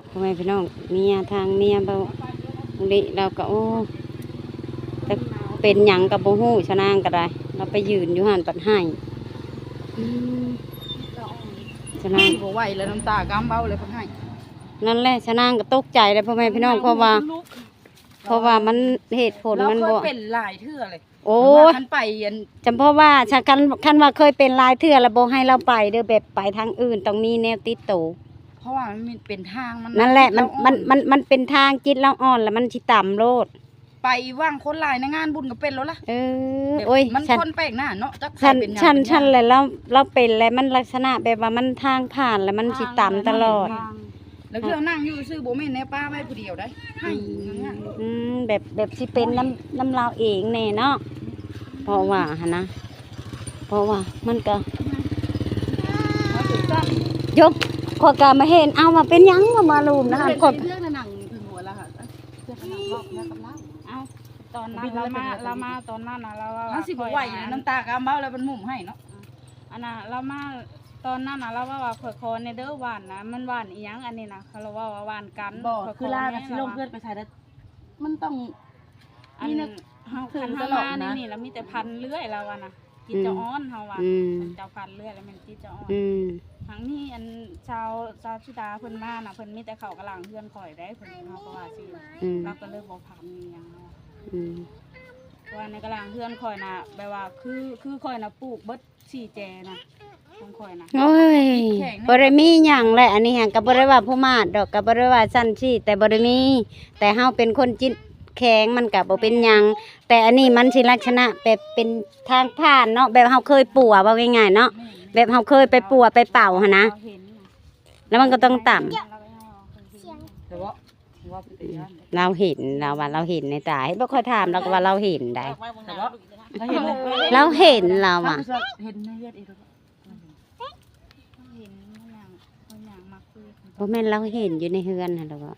พ่อแม่พี่น้องเมียทางเมียเบาดิเราก็โอ้แต่เป็นหยังกับโบหูชะนางก็ได้เราไปยืนอยู่หันปัดให้ชะนาง บ่ไหวแล้วน้ำตากำเบ้าเลยเพิ่นให้นั่นแหละชะนางก็ตกใจเลยพ่อแม่พี่น้องเพราะว่ามันเหตุผลมันบ่เราเคยเป็นหลายเทื่อเลยโอ้คันไปยันจำเพราะว่าชาคันว่าเคยเป็นลายเทื่อแล้วบ่ให้เราไปเด้อแบบไปทางอื่นต้องมีแนวติดตัวเพราะว่ามันเป็นทางมันนั่นแหละมันเป็นทางจิตเราอ่อนแล้วมันสิต่ำโลดไปว่างคนหลายในงานบุญก็เป็นแล้วล่ะโอ้ยมันคนแปลกหน้าเนาะจักใครเป็นหยังฉันแหละเราเป็นแล้วมันลักษณะแบบว่ามันทางผ่านแล้วมันสิต่ำตลอดแล้วเพื่อนั่งอยู่ซื่อบ่แม่นแนวป้าไว้ผู้เดียวได้ให้อย่างเงี้ยแบบสิเป็นน้ำเราเองแน่เนาะเพราะว่าหั่นนะเพราะว่ามันก็ยกขอกามาเห็นเอามาเป็นยังมาลูมนะคะคนเรื่องหนังถึงหัวแล้วค่ะเรื่องหนังรอบแล้วกับเราเอาตอนนั้นเรามาตอนนั้นนะเราว่าสิบ่ไหวน้ำตากำเบ้าแล้วมันหมุ่มให้เนาะอันน่ะเรามาตอนนั้นนะเราว่าข่อยคอในเด้อหวานนะมันหวานอีหยังอันนี้นะเขาเราว่าหวานกันบ่คือลาสิลงเพื่อนไปใส่แล้วมันต้องอันเฮาคันเฮามานี่แล้วมีแต่พันเลื่อยเราอ่ะนะจิตจะอ้อนเฮาว่าเจ้าพันเลื่อยแล้วมันจิตจะอ้อนทั้งนี้อันชาวชิดาเพิ่นมาน่ะเพิ่นมีแต่เขากำลังเพื่อนข่อยได้เพิ่นเฮาก็ว่าสิเราก็เลยบ่พันอีหยังเนาะว่าในกำลังเพื่อนข่อยน่ะแบบว่าคือข่อยน่ะปลูกเบิด4แจน่ะของข่อยน่ะโอ้ยบ่ได้มีหยังแหละอันนี้หังก็บ่ได้ว่าผู้มาดดอกก็บ่ได้ว่าซั่นซี่แต่บ่ได้มีแต่เฮาเป็นคนจิตแข็งมันก็บ่เป็นหยังแต่อันนี้มันสิลักษณะแบบเป็นทางผ่านเนาะแบบเฮาเคยปัวว่าง่ายๆเนาะแบบเฮาเคยไปปัวไปเป่าหั่นนะแล้วมันก็ต้องต่ำเราเห็นเราว่าเราเห็นในตาบ่ค่อยถามเราก็ว่าเราเห็นได้เราเห็นเราอ่ะเห็นในเลือดอีกบ่แม่นเราเห็นอยู่ในเฮือนน่ะแล้วก็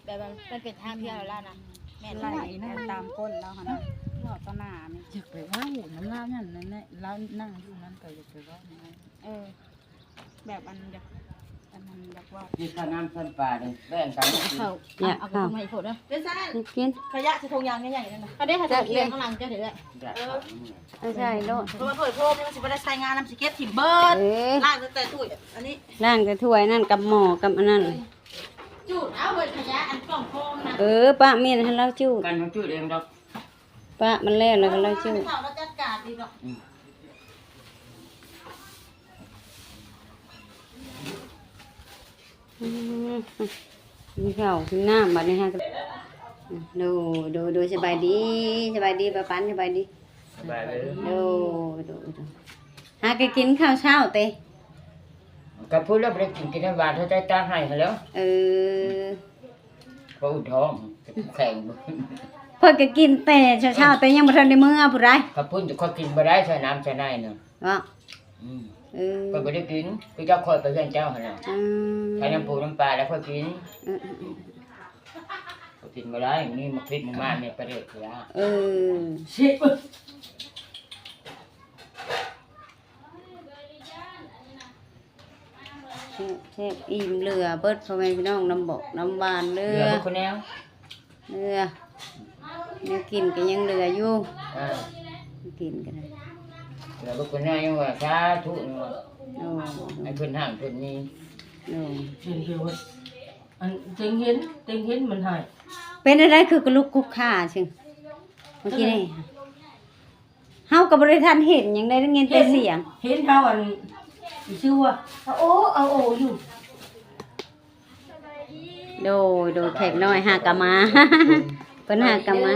แบบมันเป็นทางที่เราล่านะแม่ไหลนั่นตามก้นเราค่ะนะหลอดต้นหน้านี่อยากไปว่าหูน้ำลานั่นนั่นแล้วนั่งอยู่นั่นก็อยากไปว่าแบบอันอยากอันนั้นอยากว่าที่ข้าน้ำข้นปลาเนี่ยแบ่งกันเขาเนี่ยเอาไปทำไมผลเนาะเดี๋ยวซ่าขยะจะทงยางใหญ่ๆนั่นนะเขาได้ขยะเลี้ยงข้างหลังเจ้าถือไม่ใช่โลดเพราะว่าเผยโพรมมันสิบ่ได้ใช้งานน้ำสเก็ตถิ่มเบิร์ดล่างแต่ถ้วยอันนี้ล่างแต่ถ้วยนั่นกับหม้อกับอันนั้นจูดเอาเบิดขยะอันกล่องโฟมนะป้าเมียนให้เราจูดกันเขาจูดเองดอกป้ามันแล้วแล้วก็เราจูดเราจัดการดีเนาะมีข้าวมีน้ำบัดนี้ฮะดูสบายดีป้าปันสบายดีดูหากินข้าวเช้าเตะกับพูดแล้วไปกินน้ำหวานเขาใจตาให้เขาแล้วเขาอุดท้องแข็งเพิ่นก็กินแต่เช้าแต่ยังบ่ทันได้มื้อผู้ใดเขาพูดจะเขากินบ่ได้ใส่น้ำใส่ในเนาะว่าก็บ่ได้กินคือเจ้าคอยไปเฮือนเจ้าหั่นน่ะใช้น้ำปูน้ำปลาแล้วค่อยกินกินบ่ได้นี่มาพริกมาเนี่ยประเด็ดยาชิบเชฟอิ่มเรือเบิดพ่อแม่พี่น้องน้ำบกน้ำบานเรือคนแนวเนี่ยกินก็ยังเรืออยู่กินกันเลยเรือคนแนวยังว่าสาธุว่าไอ้เพิ่นห่างเพิ่นนี่เห็นอันเต็งเห็นมันหายเป็นอะไรคือกระลุกคุกข่าชิงเมื่อกี้นี่เฮากับบริษัทเห็นยังได้เงินแต่เสียงเห็นเฮาอันชื่อว่าเอาโออยู่โดแขกน้อยหากะมาเพิ่นหากะมา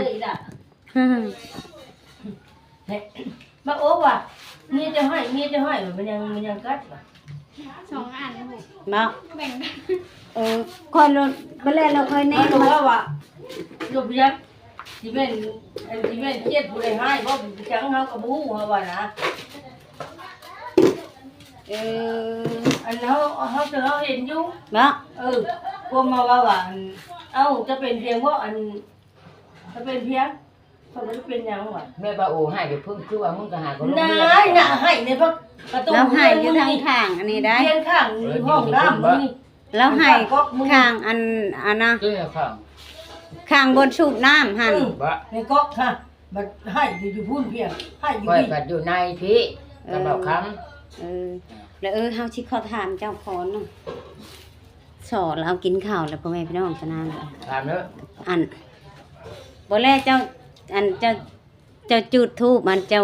มาโอ้ว่ะเมียจะให้มันยังกัดว่ะ2อันบ่แบ่งคนรถบ่แลเราค่อยแน่ว่าลูกยักษ์สิแม่นเครียดผู้ใดให้บ่จังเฮาก็บ่ฮู้ว่านะอันเฮาเห็นอยู่เนาะพวกมาว่าจะเป็นเพียงว่าอันจะเป็นเพียงเขาไม่ได้เป็นยังวะแม่ป้าโอ้ให้เดี๋ยวพึ่งคือว่ามึงก็หาคนน่าให้ในพวกเราให้อยู่ทางอันนี้ได้เพียงข้างห้องน้ำนี่ แล้วให้ข้างอันนะ คือข้าง ข้างบนสูบน้ำหั่น บ่ ในก๊อกค่ะบัดให้อยู่พุ่นเพียงให้อยู่ ค่อย พี่ ผัดอยู่ในพี่กระเป๋าค เออแล้วเฮาสิขอถามเจ้าพรเนาะสอนเรากินข้าวแล้วพ่อแม่พี่น้องชนะเลย ำถามเด้อ อันบ่แลเจ้าอันเจ้าจุดธูปมันเจ้า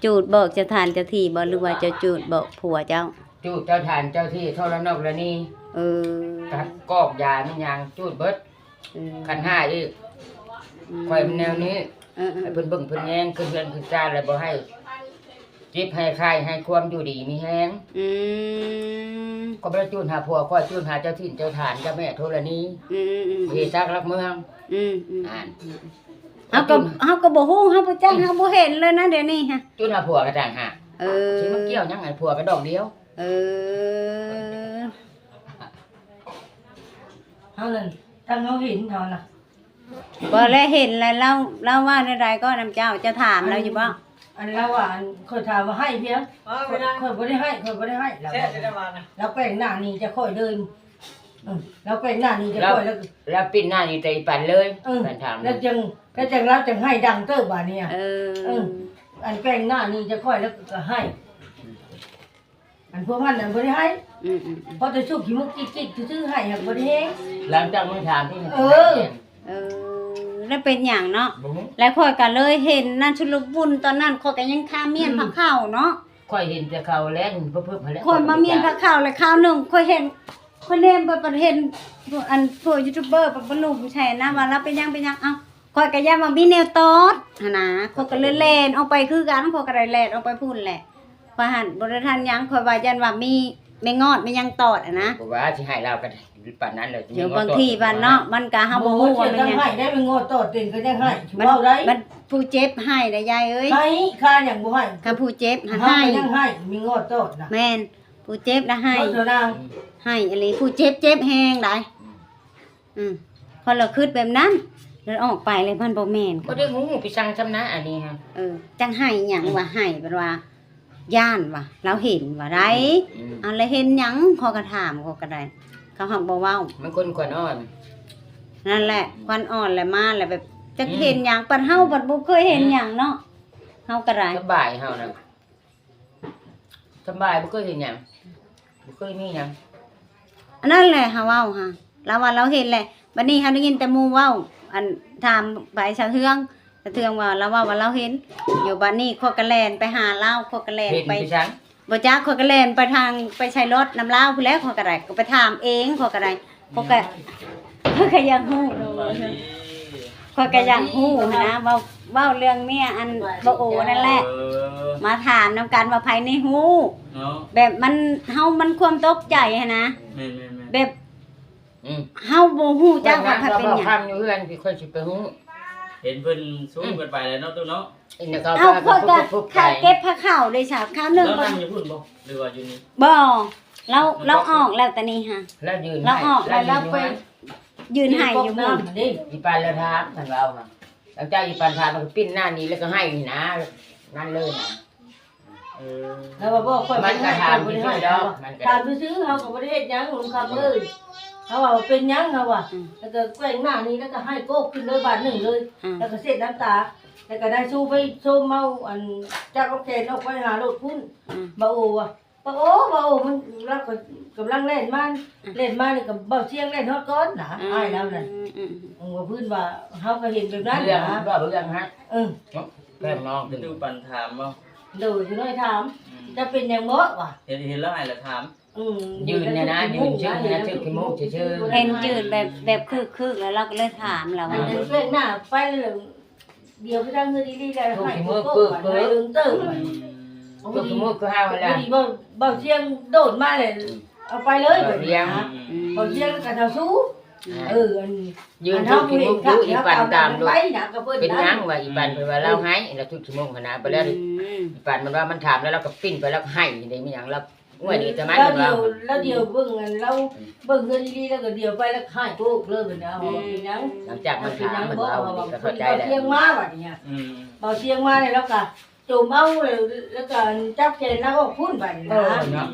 จูดบอกเจ้าทานเจ้าที่บ่หรือว่าเจ้าจูดบอกผัวเจ้า จูดเจ้าทานเจ้าที่โทรนกแล้วนี่ เออ กัดกอกยามันยังจูดเบิด เออ ขันห้าอีกค่อยมันแนวนี้ เออ ให้เพิ่นเบิ่งเพิ่นแยงขึ้นเรือนขึ้นจานแล้วบ่ให้จิบให้ใครให้ความอยู่ดีมีแฮง อืม ก็บ่ได้จูนหาผัวก็จูนหาเจ้าถิ่นเจ้าฐานเจ้าแม่โทรณี อืม เฮซักรักเมือง อืม อ่าน เฮาก็บ่ฮู้เฮาบ่จักเฮาบ่เห็นเลยนะเดี๋ยวนี้ฮะ จูนหาผัวก็ต่างหาก เออ สิมันเกี่ยวหยังไงผัวก็ดอกเดียว เออ เฮานั่นถ้าเฮาเห็นเฮาน่ะ บ่แลเห็นแล้วเราว่าใดๆก็นำเจ้าจะถามเราอยู่บ่ อันเราว่าอันค่อยถามว่าให้เพียงค่อยบ่ได้ให้แล้วเราแปลงหน้านี่จะค่อยเดินเราแปลงหน้านี่จะค่อยแล้ว แล้วปิ้นหน้านี่ใจปั่นเลย เออ ปั่นถาม แล้วจังเราจังให้ดังเติบบาดเนี่ย เออ อันแปลงหน้านี่จะค่อยแล้วก็ให้ อันพวกมันน่ะบ่ได้ให้ อืม เพราะจะชุบขี้มุกกิ๊กๆซื่อๆให้หักบ่ได้เฮง หลังจากมึงถามที่มัน เออ เออแล้วเป็นหยังเนาะ บ่ฮู้ แล้วข่อยก็เลยเห็นนั่นชุลบุญตอนนั้นข่อยก็ยังคาเมียนผักข้าวเนาะ ค่อยเห็นแต่เขาแล่นเพิ่มๆหั่นแหละ ข่อยมาเมียนผักข้าวเลยข้าวหนึงข่อยเห็นข่อยเล่มไปประเห็นอันพวกยูทูบเบอร์บ่รู้ใช่นะว่าเราเป็นหยังเอ้าข่อยก็ย่าว่ามีแนวตอดหั่นนะข่อยก็เลยแล่นออกไปคือกันข่อยก็ได้แล่นออกไปพุ่นแหละข่อยหันบ่ได้ทันหยังข่อยว่ายันว่ามีแม่งอดไม่ยังตอดอะนะ บอกว่าสิให้เรากันปานนั้นเลย เดี๋ยวบางทีบ้านเนาะมันก็เฮาบ่ฮู้ว่ามัน ยัง หยัง ให้ได้เป็นงอตอดเต็งก็ยังให้ มัน เว้าได้ มันผู้เจ็บให้ได้ยายเอ้ย ให้ค่าหยังบ่ให้ ถ้าผู้เจ็บหัน ให้ ให้ ยังให้มีงอตอดน่ะ แม่นผู้เจ็บนะให้ เท่านาง ให้อะไรผู้เจ็บแฮงได้พอเราคิดแบบนั้นแล้วออกไปเลยมันบ่แม่น ก็ได้หูไปสั่งซำนะอันนี้ฮะ จังให้หยังว่าให้เป็นว่าย่านว่าเราเห็นว่าได้อันแล้วเห็นหยังเขาก็ถามเขาก็ได้เขาหักบ่เว้า มันคนก่อนอ่อน นั่นแหละควันอ่อนแหละมาแหละแบบจะเห็นหยังปัดเฮาปัดบ่เคยเห็นหยังเนาะเฮาก็ได้ สบายเฮานะสบายบ่เคยเห็นหยังบ่เคยมีหยัง อันนั้นแหละเฮาเว้าฮะแล้วว่าเราเห็นแหละบัดนี้เฮาได้ยินแต่หมู่เว้าอันถามไปสะเทืองว่าเราว่าเราเห็นอยู่บัดนี้ข้อยก็แล่นไปหาเราข้อยก็แล่น เห็น ไป ไปสั่ง บ่จักข้อยก็แล่นไปทางไปใช้รถน้ำลาวพู้นแหล้วข้อยก็ได้ก็ไปถามเองข้อยก็ได้ข้อยก็อยากฮู้ข้อยก็อยากฮู้หั้นนะเว้าเรื่องเมียอันบ่โอนั่นแหละ มาถามนํกันว่าไผในฮู้ เนาะ แบบมันเฮามันความตกใจหั้นนะ แม่น แบบ อืม เฮาบ่ฮู้จักว่า เพิ่ ไผ น เป็นหยัง คำอยู่เฮือนที่ค่อยสิไปฮู้ ๆเห็นเพิ่นสู้กันไปแล้วเนาะตู้เนาะ อินเนเขา เอาข้อยก็ ปุ๊บ ข้าเก็บผ้าขาวเลยสาวข้าวหนึง แล้ว บ่ นั่งอยู่พุ่นบ่หรือว่าอยู่นี่ บ่เราออกแล้วแต่นี่ฮะ แล้วยืน เราออกแล้วเราไปยืนให้อยู่บ่ นี่ อีปานแล้วถามท่านเราค่ะแล้วเจ้าอีปานถามมันก็ปิ้นหน้านี้แล้วก็ให้นี่นะนั่นเลยนะ เออ แล้วว่าบ่ค่อย มันก็ถามซื่อๆดอกมันก็ ถามซื่อๆเฮาก็บ่ได้เฮ็ดหยังลงคำเลยเขาว่าเป็นหยังเฮาว่าแล้วก็แกล้งหน้านี่แล้วก็ให้โกกขึ้นเลยบาทหนึงเลย แล้วก็เสร็จน้ำตา แล้วก็ได้สู้ไปสู้เมาอันจากโอเคออกไปหาโลดพุ่นบ่โอว่ะบ่โอมันเราก็กำลังเล่นมันนี่ก็เบาเสียงเล่นฮอดก้อนน่ะอ้ายแล้วนั่นว่าพื้นว่าเฮาก็เห็นแบบนั้น เรื่อง นะ ว่าเรื่องฮะ เออ แม่น้องถึง ดูปันถามบ่ ดูอยู่น้อยถามจะเป็นหยังบ่ว่ะ เห็นแล้วให้ละถาม ยืนเนี่ยนะยืนชื่อนะชื่อขี้มูกชื่อ เห็นจืดแบบคือแล้วเราก็เลยถามเรา อัน ว่า นั้นเรื่องหน้าไปเลยเดี๋ยวไปทางเงินดีๆได้ให้โกโก้ไปเรื่องเติม ก็ขี้มูกก็ห้าว พ แล้ อ ว ดีเบาเสียงโดดมาเลยเอาไปเลยแบบนี้นะ อืม เบาเสียงกับเท้าสู้อัน ยืนชื่อขี้มูกอยู่อีปันตามดู ไปนะกับเพิ่น เป็นยังว่าอีปันเป็นว่าเล่าให้แล้วทุกชั่วโมงขนาดไปแล้วอีปันมันว่ามันถามแล้วเราก็ปิ้นไปแล้วให้ได้มีอย่างเราเมื่อนี้จะมา แล้ว เห็น เดีย ว่าว เบิ่งอันเราเบิ่งเงินดีๆแล้วก็เดียวไปแล้วให้โกกเลยแบบนี้เอาเป็นยัง หลังจากมันถามมันเอาก็เข้าใจ เบา แล้ว เสียงมาแบบนี้ อืม เบาเสียงมาเลยแล้วก็โจมเอาเลยแล้วก็จับแขนแล้วก็พุ่นไปนะ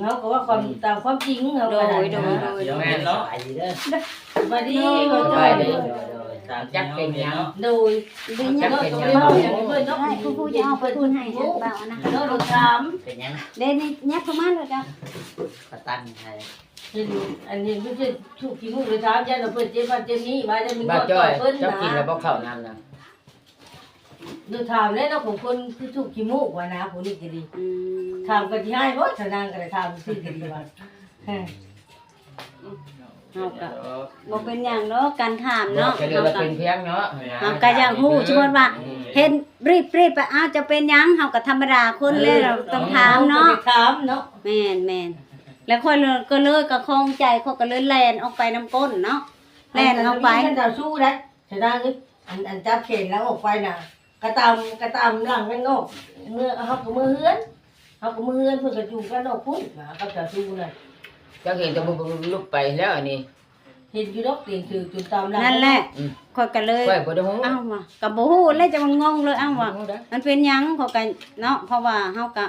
เขาก็ว่าความตามความจริงเขา โด ก็ ย ได้ โดยโดย เดี๋ยวแม่นเนาะ ไปเด้อ บัดนี้ ส เขา บายดี ตามจักเป็นหยัง โดย ดึง เนาะ ยัง ก็ไม่บอกอย่างเพิ่นเนาะ ให้ผู้จะเอาไปทุนให้เบานะ เนาะเราถาม เป็นหยัง เด้นี่ยับเข้ามาเลยจ้ะ กระตันให้ เห็นอันนี้ไม่ใช่ถูกขี้มูกเลยถามยันเพิ่นเจ็บวันเจ็บนี้มาจะมี บ้า ก็ จ้อย เพิ่น เจ้ากินแล้ว นะ บ่เข้าน้ำนะ ดูถามแล้วเนาะของคนคือถูกขี้มูกว่านะผู้นี้ก็ดี อืม ถามก็สิให้บ่ทนางก็ได้ถามซื่อก็ดีว่าเฮ้ย เฮาก็บ่เป็นหยังเนาะการถาม เนาะ เนาะ จะเรียกว่าเป็นเพียงเนาะ เฮาก็อยากฮู้สมมุติว่าเห็นรีบไปอ้าวจะเป็นหยังเฮาก็ธรรมดาคนเลยเราต้องถามเนาะ ถามเนาะ แม่นแล้วค่อยเลยก็เลยก็คล่องใจเขาก็เลยแล่นออกไปน้ำก้นเนาะแล่นออกไป ท่านดาวสู้ได้ทนางนี่อันจับเข็นแล้วออกไปน่ะกระตำหลังกันนอกเมื่อเฮาก็มือเฮือนเฮาก็มือเฮือนเพิ่นก็อยู่กันนอกพุ่นนะก็จะสู้น่ะ เจ้าเห็นแต่บุลุกไปแล้วอันนี้ เห็นอยู่ดอกเตียงถือจุดตามหลัง นั่นแหละค่อยก็เลย ค่อยบ่ได้ฮู้ เอ้าว่ะก็บ่ฮู้เลยจะมันงงเลยเอ้าว่ะ ฮู้ได้ มันเป็นหยังเขาก็เนาะเพราะว่าเฮาก็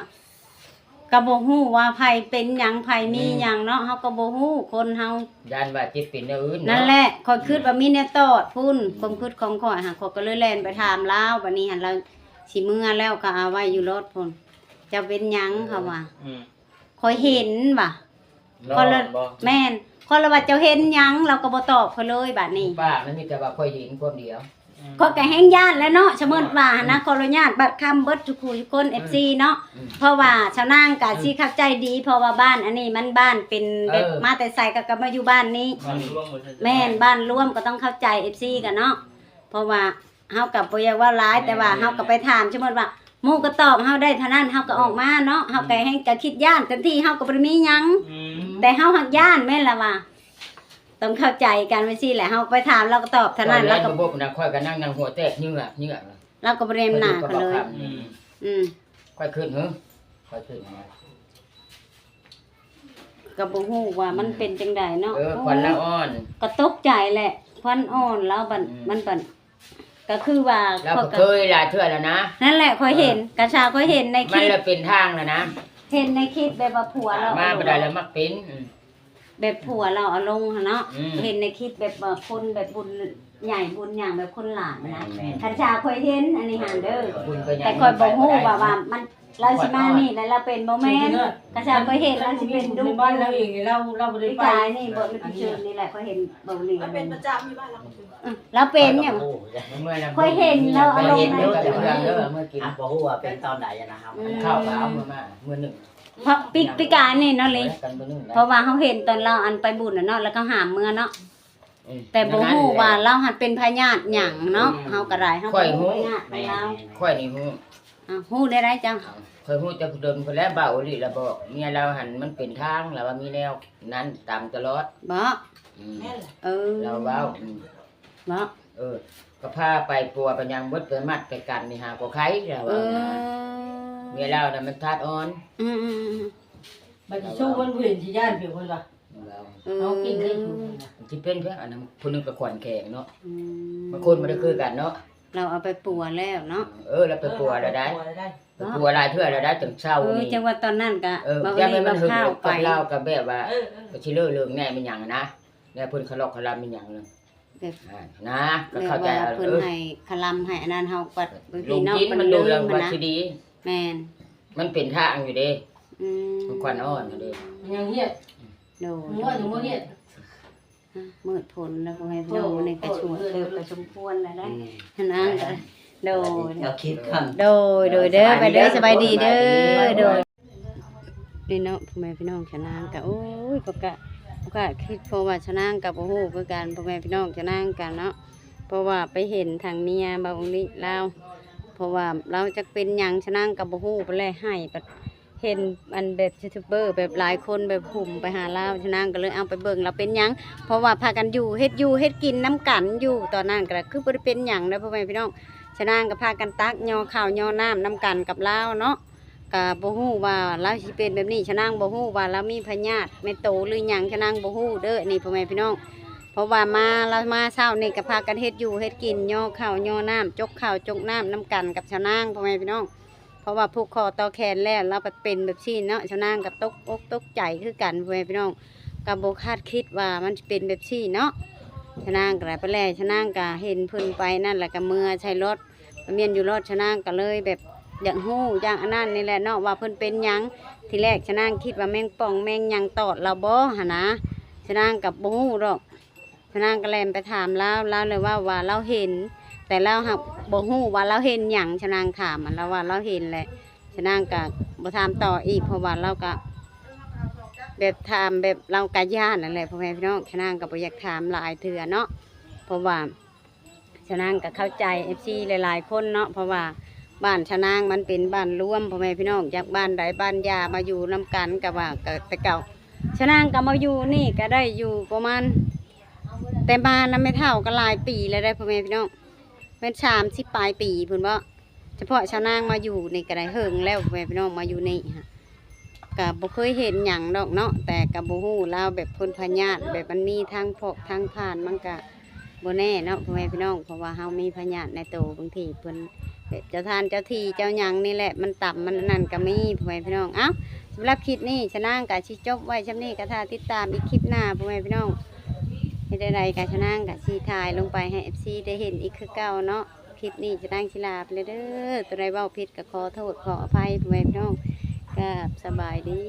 บ่ฮู้ว่าไผเป็นหยังไผมีหยังเนาะเฮาก็บ่ฮู้คนเฮา ย่านว่าจิตเป็นแนวอื่น นั่น เนาะ แหละข้อยคิดว่ามีแนวตอดพุ่นความคิดของข้อยหาข้อยก็เลยแล่นไปถามลาวบัดนี้หั่นเราสิเมื่อแล้วก็เอาไว้อยู่รถพุ่นจะเป็นหยังเขาว่า อืม ข้อยเห็นว่ะ รอ คนละ บ่ แม่นคนละว่าเจ้าเห็นหยังเราก็บ่ตอบเขาเลยบัดนี้ ป้ามันมีแต่ว่าค่อยเห็นคนเดียว ข้อยก็แฮงย่านแล้วเนาะสมมุติว่านะขออนุญาตบัดคำเบิดทุกผู้ทุกคน FC เนาะเพราะว่าชาวนางก็สิเข้าใจดีเพราะว่าบ้านอันนี้มันบ้านเป็นแบบมาแต่ไสก็มาอยู่บ้านนี้ มันร่วมหมดเลย แม่นบ้านร่วมก็ต้องเข้าใจ FC กันเนาะเพราะว่าเฮากับบ่อยากว่าร้ายแต่ว่าเฮาก็ไปถามสมมุติว่าหมู่ก็ตอบเฮาได้เท่านั้นเฮาก็ออกมาเนาะเฮาก็ให้ก็คิดย่านเต็มที่เฮาก็บ่ได้มีหยัง อืม แต่เฮาหักย่านแม่นล่ะว่าต้องเข้าใจกันไว้สิแหละเฮาไปถามเราก็ตอบเท่านั้น แล้ แล้ว ว ก็ ก็ บ่น่ะค่อยก็นั่งหัวแตกเหงื่อ เราก็บ่ได้หน้าเขาเลย อืม อืม ค่อยขึ้นค่อยขึ้นนะ ก็บ่ฮู้ว่ามันเป็นจังไดเนาะ ควันละอ่อน ก็ตกใจแหละควันอ่อนแล้วบัดมันบัดก็คือว่า แล้ว ข้อย ก็ ก็ เคยหลายเทื่อแล้วนะ นั่นแหละค่อยเห็นกระชาค่อยเห็นในค มัน ลิป เลยเป็นทางแล้วนะ เห็นในคลิปแบบว่าผัวเรา มาบ่ได้แล้วมักเป็น แบบผัวเราเอาลงหั่นเนาะ อืม เห็นในคลิปแบบว่าคนแบบบุญใหญ่บุญหยังแบบคนหลานนะ แม่น กระชาค่อยเห็นอันนี้หั่นเด้อ บุญก็ยัง แต่ค่อยบ่ฮู้ว่ามันเราสิมานี่แล้วเราเป็นบ่แม่นกระชาค่อยเห็นเราสิเป็นดู ในบ้านเราเองนี่เราบ่ได้ พี่ ไป กายนี่บ่ได้ไปเชิญนี่แหละค่อยเห็นบ่ลี มันเป็นประจำอยู่บ้านเราก็คือ เราเป็นเนี่ย โอ้ย เมื่อนั้น ค่อยเห็นแล้วเอาลง เห็น ใน เด้อแต่เพื่อนเด้อเมื่อกิน อ่ะบ่ฮู้ว่าเป็นตอนใดอะนะครับ ข้าวก็เอามามื้อหนึง เพราะพี่กายนี่เนาะเลย กันมื้อหนึง เพราะว่าเขาเห็นตอนเราอันไปบุญน่ะเนาะแล้วก็หามเมื่อเนาะแต่บ่ฮู้ว่าเราหัดเป็นพญาติหยังเนาะเฮาก็ได้เฮาก็ฮู้พญาติ แม่ เรา ค่อยนี่ฮู้ ฮู้ได้ไรจัง ค่อยฮู้แต่เดิมคนแล้วเบาอีหลีแล้วบอกเมียเราหันมันเป็นทางแล้วว่ามีแนวนั้นตามตลอด บ่ อืม เออ เราเว้า บ่ ก็พาไปปัวไปยังเบิดไปมัดไปกันนี่หาก็ไข่แล้ว เอ ว่า อ เมียเราน่ะมันธาตุอ่อน อืม บัดสิสู้มันเห็นสิย่านเพียงคนว่า เรา เอากินได้อยู่ ที่เป็นเพียงอันนั้นผู้หนึงก็ขวัญแข็งเนาะ อืม บางคนบ่ได้คือกันเนาะ เราเอาไปปัวแล้วเนาะ แล้วไปปัวแล้วได้ไปปัวหลายเทื่อแล้วได้ถึงเช้านี่ จังว่าตอนนั้นก็ บ่ บ่ ยั ได้ งมั มาน หึง ข้าวไป กับเราก็แบบว่าก็สิเลิกเรื่องแน่เป็นหยังนะแล้วเพิ่นเขาลอกเขาลำเป็นหยังเลย แบบ นะก็ แบบ เข้าใจ ว่า เอา เพิ่นให้คลำให้อันนั้นเฮาก็บาง ล ที ง เนาะ กิน เพิ่ มัน น ดู ลื แล้ว ม ว่า นะ สิดี แม่น มันเป็นทางอยู่เด้ อืม มันควันอ่อนอยู่เด้ อย่างเงี้ย โด มึงว่าอยู่บ่เนี่ย มืดผลแล้วก็ให้พี่น้องในกระชวนเติบกระชมพวนแล้วได้นั่นก็โดย เราคิดก่อน โดยเด้อไปเด้อสบายดีเด้อโดยนี่เนาะพ่อแม่พี่น้องชะนางก็โอ้ยปกะคิดเพราะว่าชะนางกับโอ้โหคือกันพ่อแม่พี่น้องชะนางกันเนาะเพราะว่าไปเห็นทางเมียบางนี้เราเพราะว่าเราจะเป็นหยังชะนางกับโอ้โหไปเลยให้ก็เห็นอันแบบยูทูบเบอร์แบบหลายคนแบบหุ่มไปหาเราชะนางก็เลยเอาไปเบิ่งเราเป็นหยัง เพราะว่าพากันอยู่เฮ็ดกินน้ำกันอยู่ตอนนั้นก็คือบ่ได้เป็นหยังนะพ่อแม่พี่น้องชะนางก็พากันตักยอข้าวยอน้ำน้ำกันกับเราเนาะก็บ่ฮู้ว่าเราสิเป็นแบบนี้ชะนางบ่ฮู้ว่าเรามีพยาธิในโตหรือหยังชะนางบ่ฮู้เด้อนี่พ่อแม่พี่น้องเพราะว่าเรามาเช้านี่ก็พากันเฮ็ดกินยอข้าวยอน้ำจกข้าวจกน้ำน้ำกันกับชะนางพ่อแม่พี่น้อง เพราะว่าผูกคอต่อแขนแล้วเราเป็นแบบนี้เนาะชาวนางก็ตกอกตกใจคือกันพ่อแม่พี่น้องก็บ่คาดคิดว่ามันจะเป็นแบบนี้เนาะชาวนางก็ได้ไปแล้วชาวนางก็เห็นเพิ่นไปนั่นแหละก็เมื่อใช้รถเมียนอยู่รถชาวนางก็เลยแบบอยากฮู้อย่างอันนั้นนี่แหละเนาะว่าเพิ่นเป็นหยังทีแรกชาวนางคิดว่าแมงป่องแมงหยังตอดเราบ่หั่นนะชาวนางก็บ่ฮู้ดอกชาวนางก็แล่นไปถามลาวเลยว่าเราเห็นแต่เราหักบ่ฮู้ว่าเราเห็นหยังชาวนางถามมันแล้วว่าเราเห็นแหละชาวนางก็บ่ถามต่ออีกเพราะว่าเราก็แบบถามแบบเรากะย่านนั่นแหละพ่อแม่พี่น้องชาวนางก็บ่อยากถามหลายเทื่อเนาะเพราะว่าชาวนางก็เข้าใจ FC หลายๆคนเนาะเพราะว่าบ้านชาวนางมันเป็นบ้านรวมพ่อแม่พี่น้องจากบ้านใดบ้านยามาอยู่นำกันกับว่าแต่เก่าชาวนางก็มาอยู่นี่ก็ได้อยู่ประมาณแต่บ้านนั้นไม่เท่ากันหลายปีแล้วได้พ่อแม่พี่น้องเป็น30 ปลายปีเพิ่นบ่เฉพาะชาวนางมาอยู่นี่ก็ได้เฮิงแล้วพ่อแม่พี่น้องมาอยู่นี่ฮะก็บ่เคยเห็นหยังดอกเนาะแต่ก็บ่ฮู้ลาวแบบเพิ่นพญาติแบบมันมีทางพกทางผ่านมันก็บ่แน่เนาะพ่อแม่พี่น้องเพราะว่าเฮามีพญาติในตัวบางทีเพิ่นเจ้าทานเจ้าที่เจ้าหยังนี่แหละมันต่ำมันนั่นก็มีพ่อแม่พี่น้องเอ้าสำหรับคลิปนี้ชาวนางก็สิจบไว้ช่ำนี้ก็ถ้าติดตามอีกคลิปหน้าพ่อแม่พี่น้องให้ได้ๆก็ชาวนางก็สิถ่ายลงไปให้ FC ได้เห็นอีกคือเก่าเนาะคลิปนี้ชาวนางสิลาไปเลยเด้อตัวใดเว้าผิดก็ขอโทษขออภัยพ่อแม่พี่น้องก็สบายดี